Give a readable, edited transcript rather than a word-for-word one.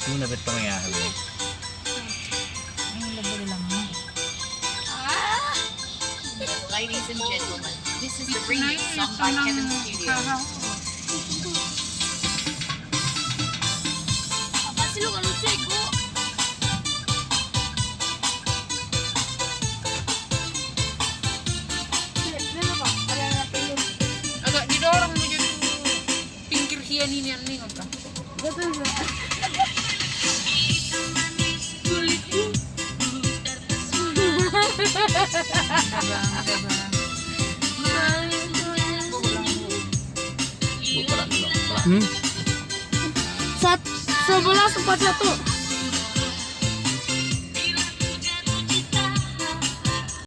Yung dapat pangyayari. Ladies and gentlemen, this is the remix song by Kevin Studio. Apa sih lu kalau lucu iku? Agak didorong menuju pinggir hian ini nih apa? Betul. Hmm? 1141